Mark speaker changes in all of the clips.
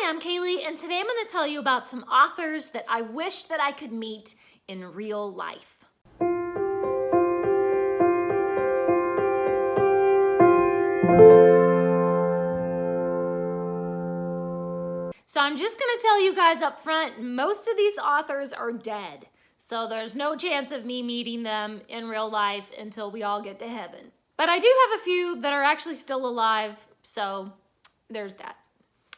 Speaker 1: Hi, I'm Kaylee, and today I'm going to tell you about some authors that I wish that I could meet in real life. So I'm just going to tell you guys up front, most of these authors are dead. So there's no chance of me meeting them in real life until we all get to heaven. But I do have a few that are actually still alive, so there's that.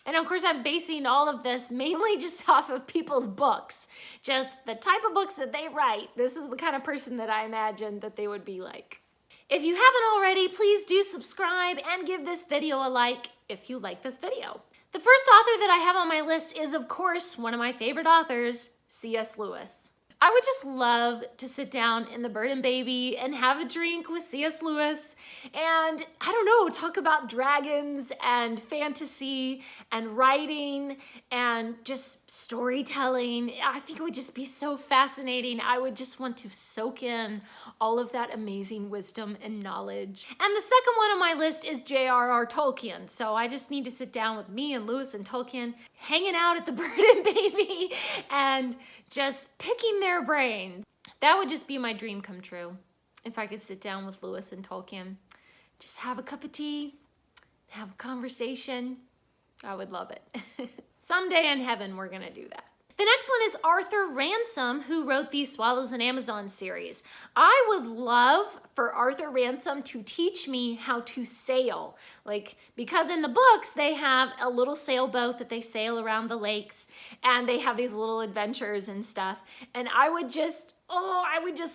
Speaker 1: And of course, I'm basing all of this mainly just off of people's books. Just the type of books that they write. This is the kind of person that I imagine that they would be like. If you haven't already, please do subscribe and give this video a like if you like this video. The first author that I have on my list is, of course, one of my favorite authors, C.S. Lewis. I would just love to sit down in the Bird and Baby and have a drink with C.S. Lewis and, I don't know, talk about dragons and fantasy and writing and just storytelling. I think it would just be so fascinating. I would just want to soak in all of that amazing wisdom and knowledge. And the second one on my list is J.R.R. Tolkien. So I just need to sit down with me and Lewis and Tolkien, hanging out at the Bird and Baby and just picking their brains. That would just be my dream come true. If I could sit down with Lewis and Tolkien, just have a cup of tea, have a conversation. I would love it. Someday in heaven, we're gonna do that. The next one is Arthur Ransom, who wrote the Swallows and Amazon series. I would love for Arthur Ransom to teach me how to sail. Because in the books, they have a little sailboat that they sail around the lakes, and they have these little adventures and stuff. And I would just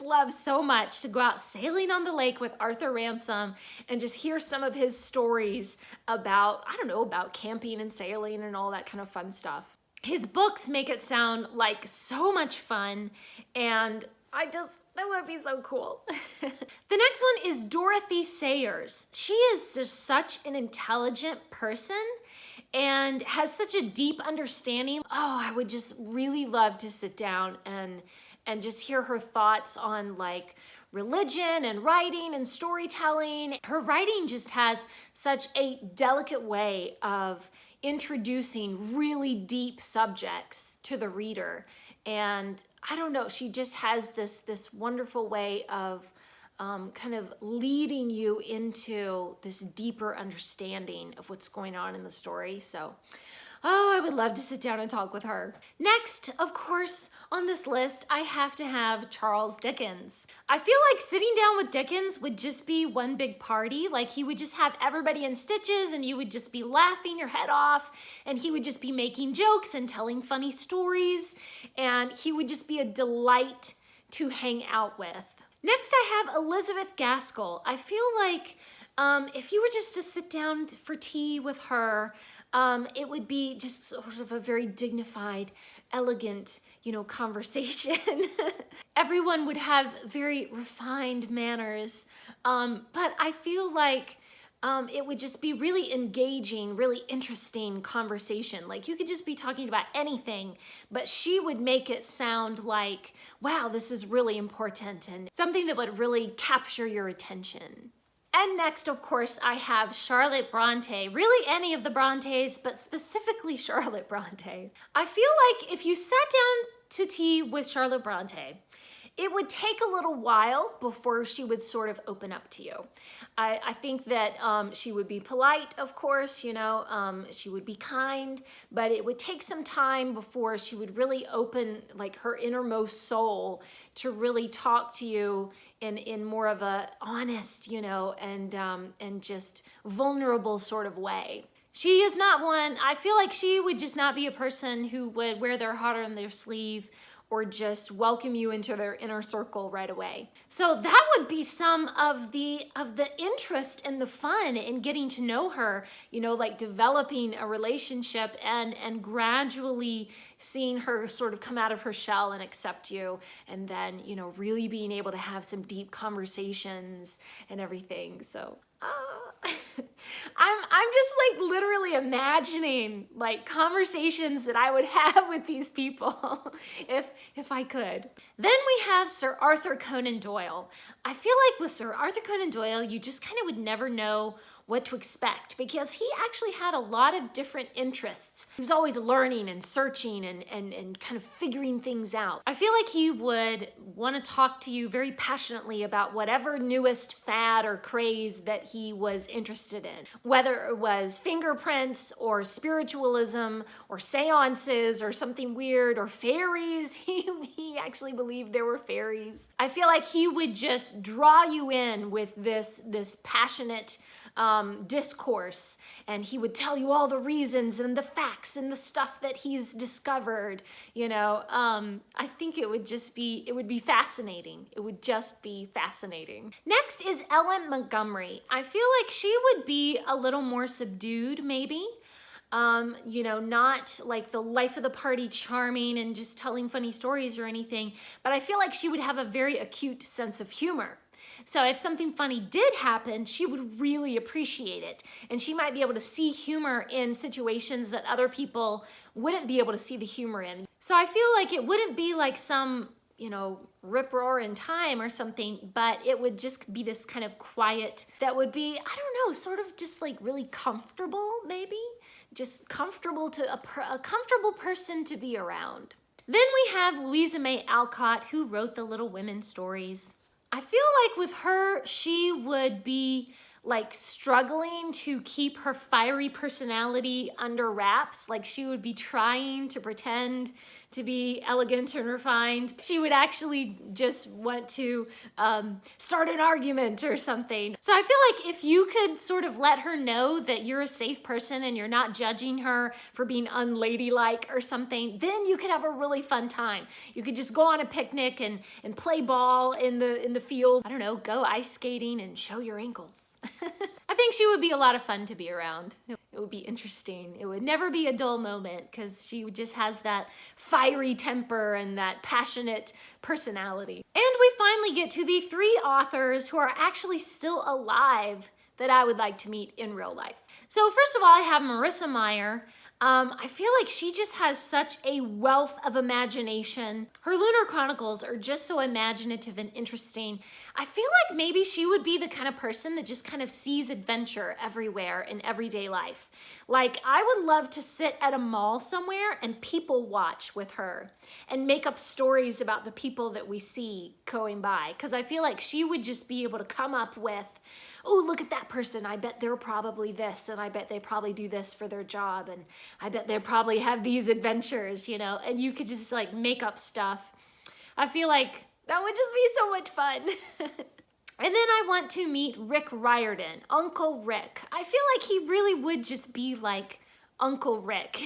Speaker 1: love so much to go out sailing on the lake with Arthur Ransom and just hear some of his stories about, about camping and sailing and all that kind of fun stuff. His books make it sound like so much fun, and that would be so cool. The next one is Dorothy Sayers. She is just such an intelligent person and has such a deep understanding. Oh, I would just really love to sit down and just hear her thoughts on religion and writing and storytelling. Her writing just has such a delicate way of introducing really deep subjects to the reader. And I don't know, she just has this wonderful way of kind of leading you into this deeper understanding of what's going on in the story. So, I would love to sit down and talk with her. Next, of course, on this list, I have to have Charles Dickens. I feel like sitting down with Dickens would just be one big party. He would just have everybody in stitches and you would just be laughing your head off, and he would just be making jokes and telling funny stories, and he would just be a delight to hang out with. Next, I have Elizabeth Gaskell. I feel like if you were just to sit down for tea with her, it would be just sort of a very dignified, elegant, conversation. Everyone would have very refined manners, but I feel like it would just be really engaging, really interesting conversation. You could just be talking about anything, but she would make it sound like, wow, this is really important and something that would really capture your attention. And next, of course, I have Charlotte Bronte. Really any of the Brontes, but specifically Charlotte Bronte. I feel like if you sat down to tea with Charlotte Bronte, it would take a little while before she would sort of open up to you. I think that she would be polite, of course, she would be kind, but it would take some time before she would really open her innermost soul to really talk to you in more of a honest, and just vulnerable sort of way. She is not one, I feel like she would just not be a person who would wear their heart on their sleeve or just welcome you into their inner circle right away. So that would be some of the interest and the fun in getting to know her, developing a relationship and gradually seeing her sort of come out of her shell and accept you, and then, really being able to have some deep conversations and everything. So I'm just literally imagining conversations that I would have with these people if I could. Then we have Sir Arthur Conan Doyle. I feel like with Sir Arthur Conan Doyle, you just kind of would never know what to expect, because he actually had a lot of different interests. He was always learning and searching and kind of figuring things out. I feel like he would want to talk to you very passionately about whatever newest fad or craze that he was interested in, whether it was fingerprints or spiritualism or seances or something weird or fairies. He actually believed there were fairies. I feel like he would just draw you in with this passionate discourse, and he would tell you all the reasons and the facts and the stuff that he's discovered. I think it would be fascinating. It would just be fascinating. Next is Ellen Montgomery. I feel like she would be a little more subdued, maybe. Not like the life of the party charming and just telling funny stories or anything, but I feel like she would have a very acute sense of humor. So if something funny did happen, she would really appreciate it. And she might be able to see humor in situations that other people wouldn't be able to see the humor in. So I feel like it wouldn't be like some, rip-roar in time or something, but it would just be this kind of quiet that would be, I don't know, sort of just like really comfortable, maybe? Just comfortable to a comfortable person to be around. Then we have Louisa May Alcott, who wrote the Little Women stories. I feel like with her, she would be like struggling to keep her fiery personality under wraps. Like she would be trying to pretend to be elegant and refined. She would actually just want to start an argument or something. So I feel like if you could sort of let her know that you're a safe person and you're not judging her for being unladylike or something, then you could have a really fun time. You could just go on a picnic and play ball in the field. I don't know, go ice skating and show your ankles. I think she would be a lot of fun to be around. It would be interesting. It would never be a dull moment because she just has that fiery temper and that passionate personality. And we finally get to the 3 authors who are actually still alive that I would like to meet in real life. So first of all, I have Marissa Meyer. I feel like she just has such a wealth of imagination. Her Lunar Chronicles are just so imaginative and interesting. I feel like maybe she would be the kind of person that just kind of sees adventure everywhere in everyday life. Like, I would love to sit at a mall somewhere and people watch with her and make up stories about the people that we see going by. Because I feel like she would just be able to come up with, oh, look at that person. I bet they're probably this, and I bet they probably do this for their job, and I bet they probably have these adventures, and you could just like make up stuff. I feel like that would just be so much fun. And then I want to meet Rick Riordan, Uncle Rick. I feel like he really would just be like Uncle Rick,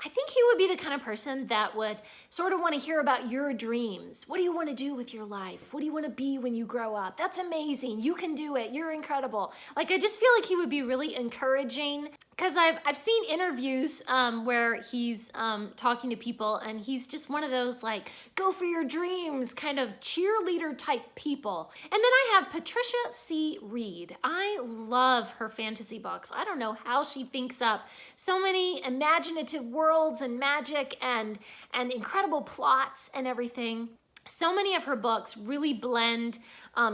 Speaker 1: I think he would be the kind of person that would sort of want to hear about your dreams. What do you want to do with your life? What do you want to be when you grow up? That's amazing. You can do it. You're incredible. Like, I just feel like he would be really encouraging, because I've seen interviews where he's talking to people, and he's just one of those like, go for your dreams kind of cheerleader type people. And then I have Patricia C. Reed. I love her fantasy books. I don't know how she thinks up so many imaginative worlds and magic and incredible plots and everything. So many of her books really blend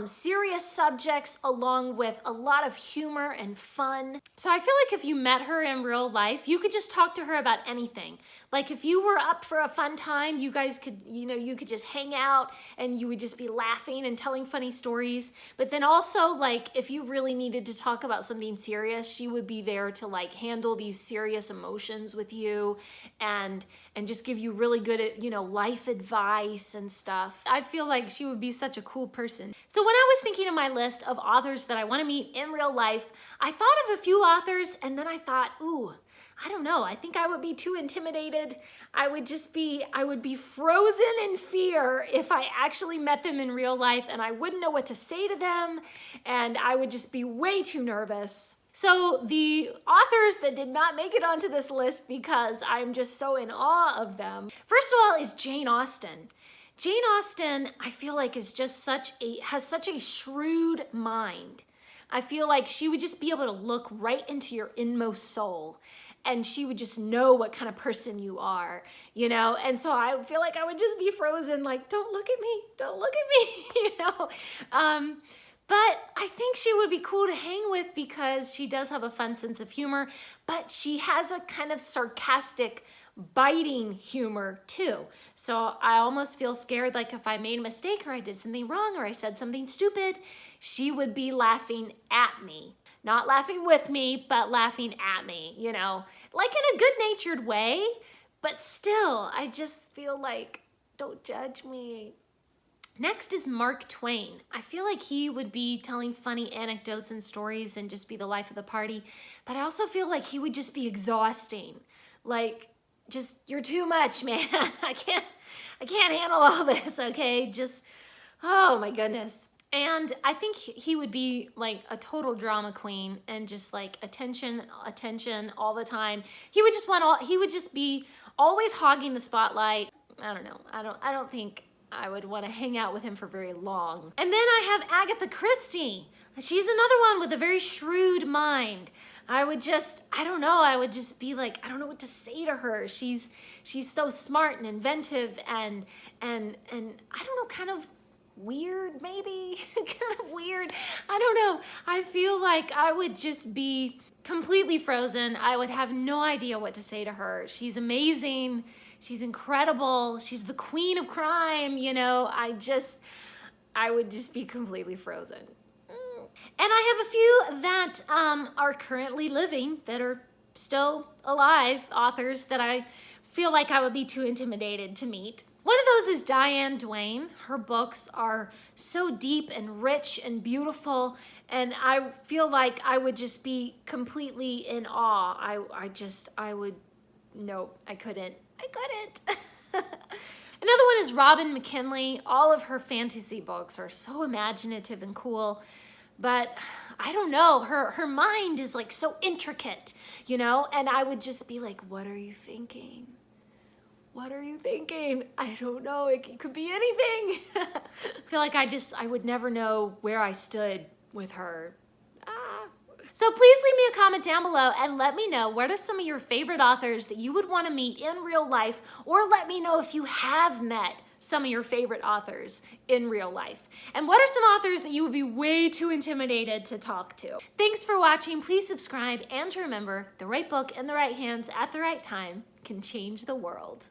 Speaker 1: serious subjects along with a lot of humor and fun. So I feel like if you met her in real life, you could just talk to her about anything. Like if you were up for a fun time, you guys could, you could just hang out and you would just be laughing and telling funny stories. But then also, like, if you really needed to talk about something serious, she would be there to like handle these serious emotions with you and just give you really good, life advice and stuff. I feel like she would be such a cool person. So when I was thinking of my list of authors that I want to meet in real life, I thought of a few authors, and then I thought, ooh, I don't know. I think I would be too intimidated. I would be frozen in fear if I actually met them in real life, and I wouldn't know what to say to them, and I would just be way too nervous. So the authors that did not make it onto this list because I'm just so in awe of them, first of all, is Jane Austen. Jane Austen, I feel like has such a shrewd mind. I feel like she would just be able to look right into your inmost soul, and she would just know what kind of person you are, And so I feel like I would just be frozen, like, don't look at me, don't look at me, But I think she would be cool to hang with because she does have a fun sense of humor, but she has a kind of sarcastic, biting humor too. So I almost feel scared, like if I made a mistake or I did something wrong or I said something stupid, she would be laughing at me. Not laughing with me, but laughing at me, you know, like in a good-natured way, but still, I just feel like, don't judge me. Next is Mark Twain. I feel like he would be telling funny anecdotes and stories and just be the life of the party, but I also feel like he would just be exhausting. Like, just, you're too much, man. I can't handle all this, okay? Just, oh my goodness. And I think he would be like a total drama queen and just like attention all the time. He would just be always hogging the spotlight. I don't know. I don't think I would want to hang out with him for very long. And then I have Agatha Christie. She's another one with a very shrewd mind. I would just be like, I don't know what to say to her. She's so smart and inventive and I don't know, kind of weird maybe, kind of weird. I don't know. I feel like I would just be completely frozen. I would have no idea what to say to her. She's amazing. She's incredible. She's the queen of crime, you know. I would just be completely frozen. And I have a few that are currently living, that are still alive, authors that I feel like I would be too intimidated to meet. One of those is Diane Duane. Her books are so deep and rich and beautiful, and I feel like I would just be completely in awe. I couldn't. Another one is Robin McKinley. All of her fantasy books are so imaginative and cool, but I don't know, her mind is like so intricate, you know, and I would just be like, what are you thinking? What are you thinking? I don't know, it could be anything. I feel like I would never know where I stood with her. So please leave me a comment down below and let me know what are some of your favorite authors that you would want to meet in real life, or let me know if you have met some of your favorite authors in real life. And what are some authors that you would be way too intimidated to talk to? Thanks for watching. Please subscribe, and remember, the right book in the right hands at the right time can change the world.